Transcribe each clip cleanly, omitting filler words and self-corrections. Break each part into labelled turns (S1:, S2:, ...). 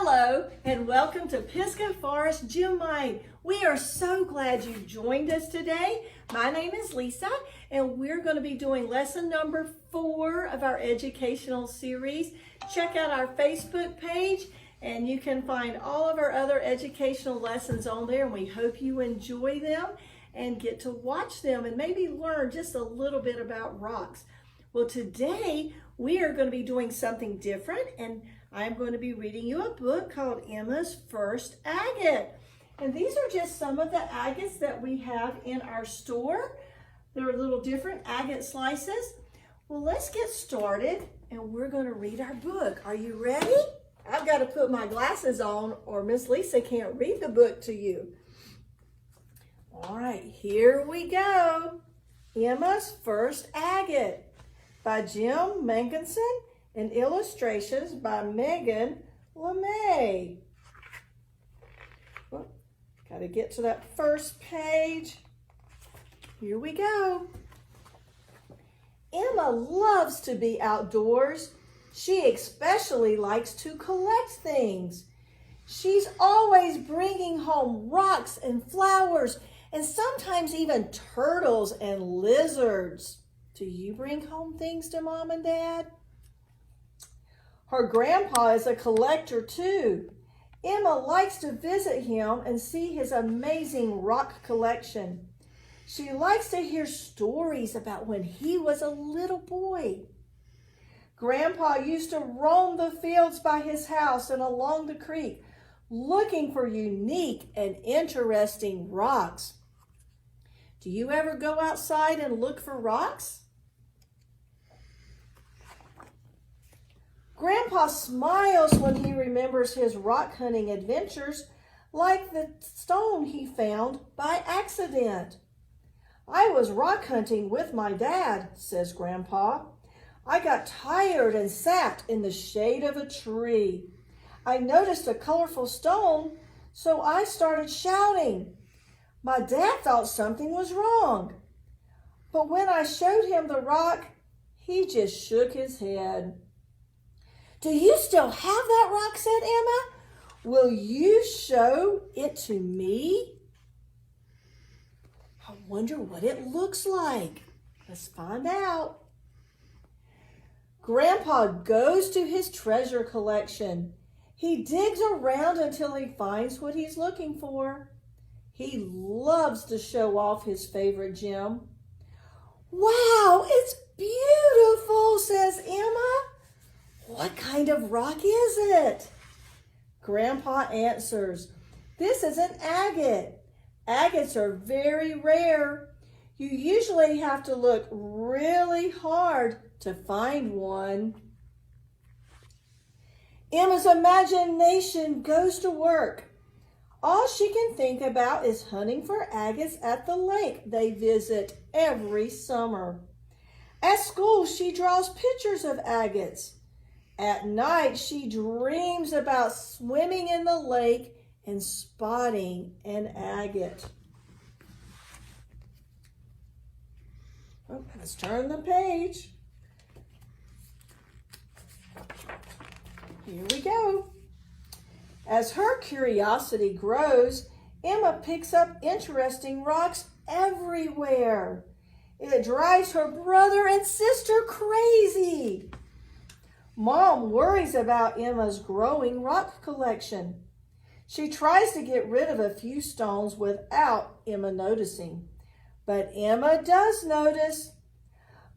S1: Hello and welcome to Pisgah Forest Jim Magnuson. We are so glad you joined us today. My name is Lisa and we're going to be doing lesson number 4 of our educational series. Check out our Facebook page and you can find all of our other educational lessons on there, and we hope you enjoy them and get to watch them and maybe learn just a little bit about rocks. Well, today we are going to be doing something different, and I'm going to be reading you a book called Emma's First Agate. And these are just some of the agates that we have in our store. They're little different agate slices. Well, let's get started and we're going to read our book. Are you ready? I've got to put my glasses on or Miss Lisa can't read the book to you. All right, here we go. Emma's First Agate by Jim Magnuson and illustrations by Megan LeMay. Well, got to get to that first page. Here we go. Emma loves to be outdoors. She especially likes to collect things. She's always bringing home rocks and flowers and sometimes even turtles and lizards. Do you bring home things to Mom and Dad? Her grandpa is a collector too. Emma likes to visit him and see his amazing rock collection. She likes to hear stories about when he was a little boy. Grandpa used to roam the fields by his house and along the creek, looking for unique and interesting rocks. Do you ever go outside and look for rocks? Grandpa smiles when he remembers his rock hunting adventures, like the stone he found by accident. I was rock hunting with my dad, says Grandpa. I got tired and sat in the shade of a tree. I noticed a colorful stone, so I started shouting. My dad thought something was wrong. But when I showed him the rock, he just shook his head. Do you still have that rock, said Emma. Will you show it to me? I wonder what it looks like. Let's find out. Grandpa goes to his treasure collection. He digs around until he finds what he's looking for. He loves to show off his favorite gem. Wow, it's beautiful, says Emma. What kind of rock is it? Grandpa answers, this is an agate. Agates are very rare. You usually have to look really hard to find one. Emma's imagination goes to work. All she can think about is hunting for agates at the lake they visit every summer. At school, she draws pictures of agates. At night, she dreams about swimming in the lake and spotting an agate. Oh, let's turn the page. Here we go. As her curiosity grows, Emma picks up interesting rocks everywhere. It drives her brother and sister crazy. Mom worries about Emma's growing rock collection. She tries to get rid of a few stones without Emma noticing. But Emma does notice.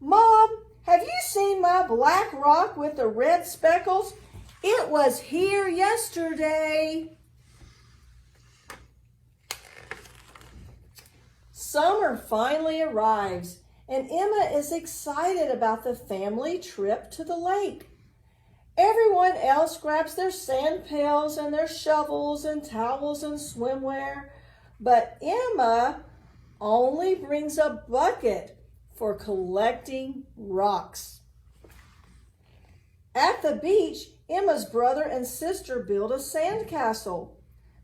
S1: Mom, have you seen my black rock with the red speckles? It was here yesterday. Summer finally arrives, and Emma is excited about the family trip to the lake. Everyone else grabs their sand pails and their shovels and towels and swimwear, but Emma only brings a bucket for collecting rocks. At the beach, Emma's brother and sister build a sandcastle,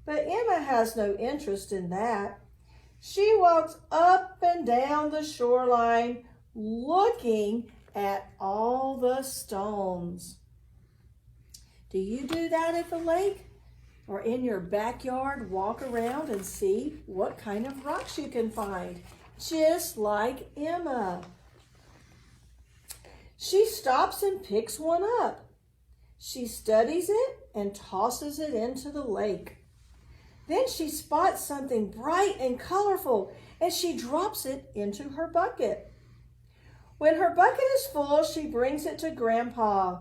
S1: but Emma has no interest in that. She walks up and down the shoreline looking at all the stones. Do you do that at the lake? or in your backyard, walk around and see what kind of rocks you can find, just like Emma. She stops and picks one up. She studies it and tosses it into the lake. Then she spots something bright and colorful, and she drops it into her bucket. When her bucket is full, she brings it to Grandpa.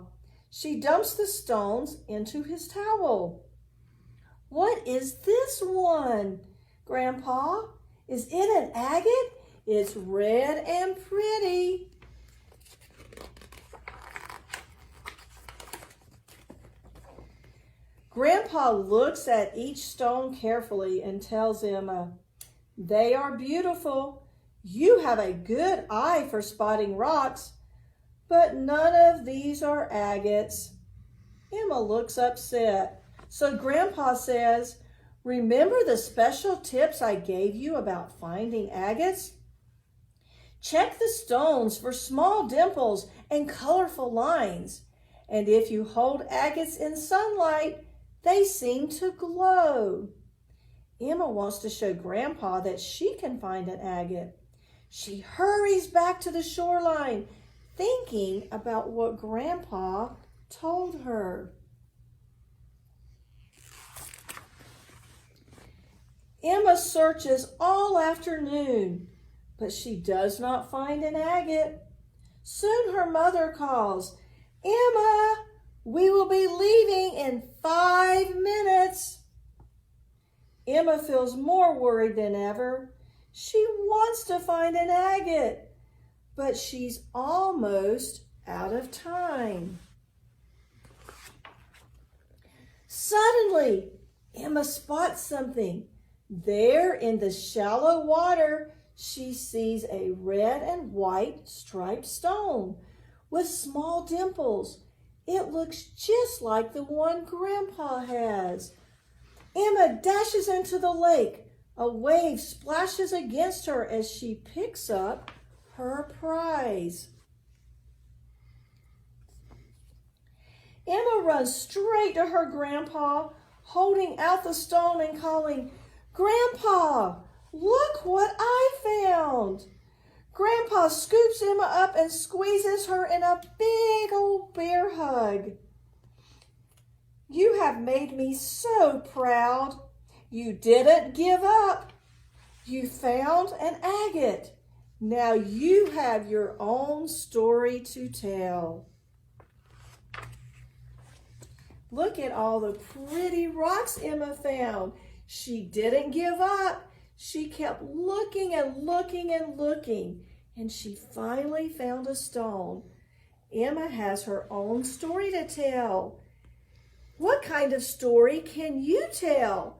S1: She dumps the stones into his towel. What is this one, Grandpa? Is it an agate? It's red and pretty. Grandpa looks at each stone carefully and tells Emma, "They are beautiful. You have a good eye for spotting rocks, but none of these are agates." Emma looks upset. So Grandpa says, "Remember the special tips I gave you about finding agates? Check the stones for small dimples and colorful lines. And if you hold agates in sunlight, they seem to glow." Emma wants to show Grandpa that she can find an agate. She hurries back to the shoreline, thinking about what Grandpa told her. Emma searches all afternoon, but she does not find an agate. Soon her mother calls, "Emma, we will be leaving in 5 minutes." Emma feels more worried than ever. She wants to find an agate, but she's almost out of time. Suddenly, Emma spots something. There in the shallow water, she sees a red and white striped stone with small dimples. It looks just like the one Grandpa has. Emma dashes into the lake. A wave splashes against her as she picks up her prize. Emma runs straight to her Grandpa, holding out the stone and calling, "Grandpa, look what I found." Grandpa scoops Emma up and squeezes her in a big old bear hug. "You have made me so proud. You didn't give up. You found an agate. Now you have your own story to tell." Look at all the pretty rocks Emma found. She didn't give up. She kept looking and looking and looking, and she finally found a stone. Emma has her own story to tell. What kind of story can you tell?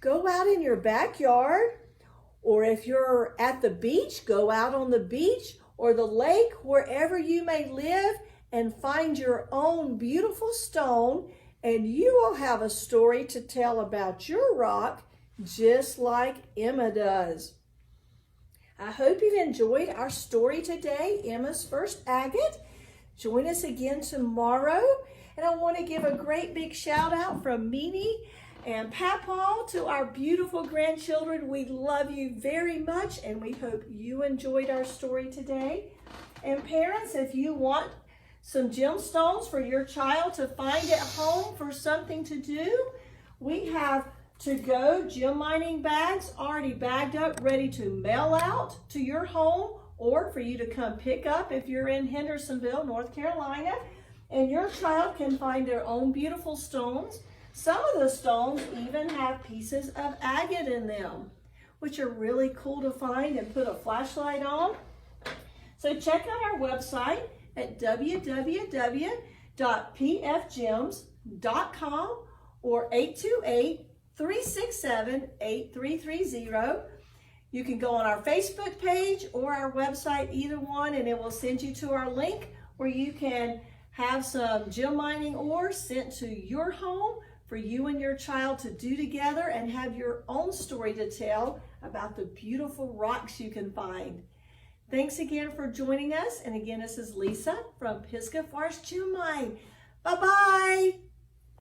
S1: Go out in your backyard, or if you're at the beach, go out on the beach or the lake, wherever you may live, and find your own beautiful stone, and you will have a story to tell about your rock, just like Emma does. I hope you've enjoyed our story today, Emma's First Agate. Join us again tomorrow. And I want to give a great big shout out from Mimi and Papa to our beautiful grandchildren. We love you very much, and we hope you enjoyed our story today. And parents, if you want some gemstones for your child to find at home for something to do, we have to-go gem mining bags already bagged up, ready to mail out to your home or for you to come pick up if you're in Hendersonville, North Carolina. And your child can find their own beautiful stones. Some of the stones even have pieces of agate in them, which are really cool to find and put a flashlight on. So check out our website at www.pfgems.com or 828-367-8330. You can go on our Facebook page or our website, either one, and it will send you to our link where you can have some gem mining ore sent to your home for you and your child to do together and have your own story to tell about the beautiful rocks you can find. Thanks again for joining us. And again, this is Lisa from Pisgah Forest Gem Mine. Bye-bye.